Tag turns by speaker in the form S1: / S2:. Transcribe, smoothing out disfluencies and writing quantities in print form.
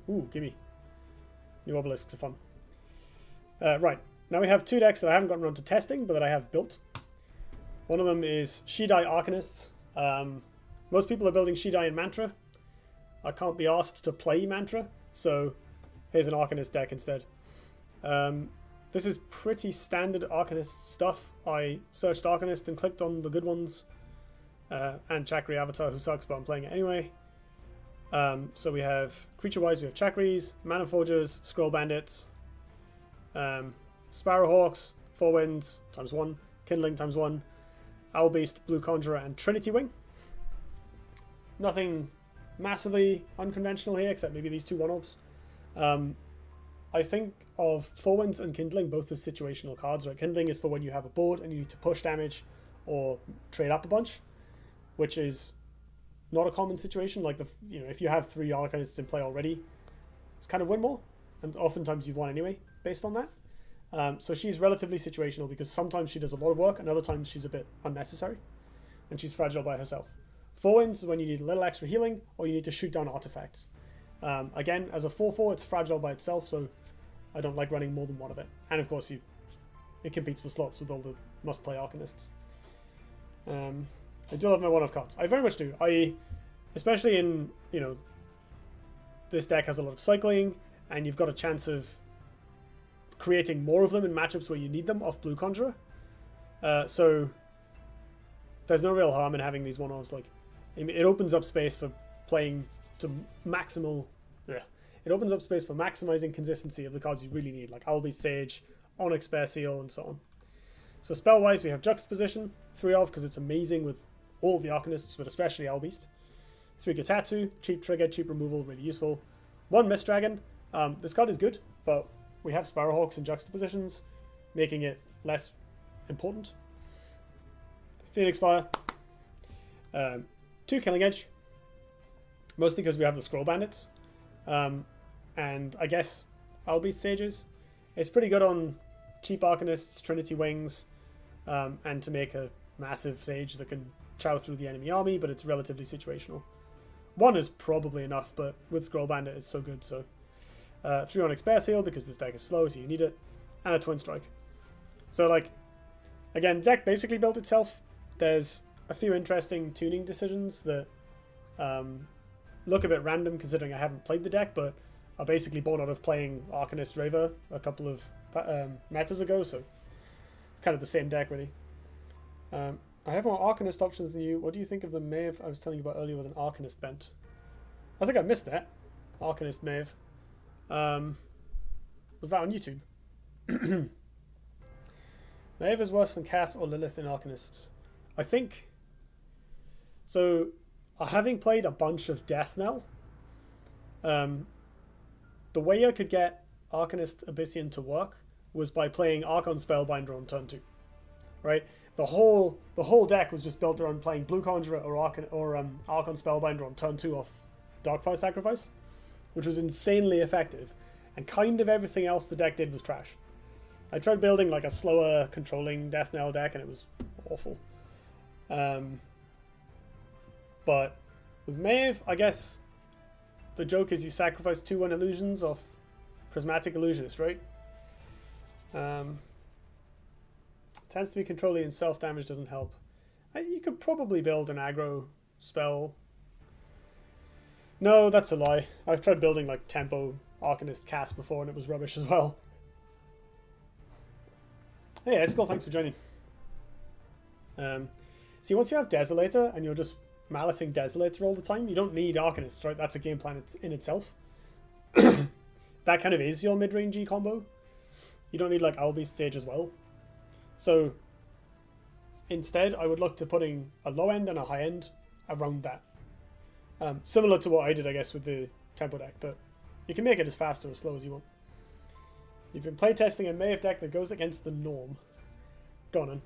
S1: Ooh, gimme. New obelisks are fun. Right, now we have two decks that I haven't gotten around to testing, but that I have built. One of them is Shidai Arcanysts. Most people are building Shidai and Mantra. I can't be asked to play Mantra, so here's an Arcanyst deck instead. This is pretty standard Arcanyst stuff. I searched Arcanyst and clicked on the good ones. And Chakri Avatar, who sucks, but I'm playing it anyway. So we have, creature-wise, we have Chakris, Mana Forgers, Scroll Bandits, Sparrowhawks, Four Winds, ×1, Kindling, ×1, Owl Beast, Blue Conjurer, and Trinity Wing. Nothing massively unconventional here, except maybe these two one-offs. I think of Four Winds and Kindling both as situational cards, right? Kindling is for when you have a board and you need to push damage or trade up a bunch, which is not a common situation. Like, if you have 3 Arcanysts in play already, it's kind of win more, and oftentimes you've won anyway based on that. So she's relatively situational because sometimes she does a lot of work and other times she's a bit unnecessary, and she's fragile by herself. Four Winds is when you need a little extra healing or you need to shoot down artifacts. Again, as a 4/4, it's fragile by itself, so I don't like running more than one of it. And of course, it competes for slots with all the must-play Arcanysts. I do love my one-off cards. I very much do. Especially in, this deck has a lot of cycling, and you've got a chance of creating more of them in matchups where you need them off Blue Conjurer. So there's no real harm in having these one-offs. Like, it opens up space for playing to maximal. Yeah, it opens up space for maximizing consistency of the cards you really need, like Owlbeast Sage, Onyx Bear Seal, and so on. So spell-wise, we have Juxtaposition, 3 of, because it's amazing with all the Arcanysts, but especially Owlbeast. 3 Gatatsu, cheap trigger, cheap removal, really useful. 1 Mist Dragon. This card is good, but we have Sparrowhawks and Juxtapositions, making it less important. Phoenix Fire. 2 Killing Edge. Mostly because we have the Scroll Bandits. And I guess Owlbeast Sages. It's pretty good on cheap Arcanysts, Trinity Wings, and to make a massive Sage that can chow through the enemy army, but it's relatively situational. 1 is probably enough, but with Scroll Bandit it's so good, so 3 Onyx Bear Seal, because this deck is slow, so you need it, and a Twin Strike. So, like, again, the deck basically built itself. There's a few interesting tuning decisions that look a bit random considering I haven't played the deck, but are basically born out of playing Arcanyst Raver a couple of metas ago, so kind of the same deck, really. I have more Arcanyst options than you. What do you think of the Maeve I was telling you about earlier with an Arcanyst bent? I think I missed that. Arcanyst Maeve. Was that on YouTube? Maeve is worse than Cass or Lilith in Arcanysts. I think... So, having played a bunch of Death Knell, the way I could get Arcanyst Abyssian to work was by playing Archon Spellbinder on turn 2. Right? The whole deck was just built around playing Blue Conjurer or Archon Spellbinder on turn 2 off Darkfire Sacrifice, which was insanely effective, and kind of everything else the deck did was trash. I tried building like a slower controlling Death Knell deck and it was awful. But with Maeve, I guess the joke is you sacrifice 2/1 illusions off Prismatic Illusionist, right? Tends to be controlling and self-damage doesn't help. You could probably build an aggro spell. No, that's a lie. I've tried building like Tempo Arcanyst Cast before and it was rubbish as well. Hey, Eskel, thanks for joining. See, once you have Desolator and you're just malicing Desolator all the time, you don't need Arcanyst, right? That's a game plan in itself. That kind of is your mid-rangey combo. You don't need like Owlbeast Sage as well. So instead, I would look to putting a low end and a high end around that. Similar to what I did, I guess, with the Tempo deck, but you can make it as fast or as slow as you want. You've been playtesting a Maeve deck that goes against the norm. Go on, then.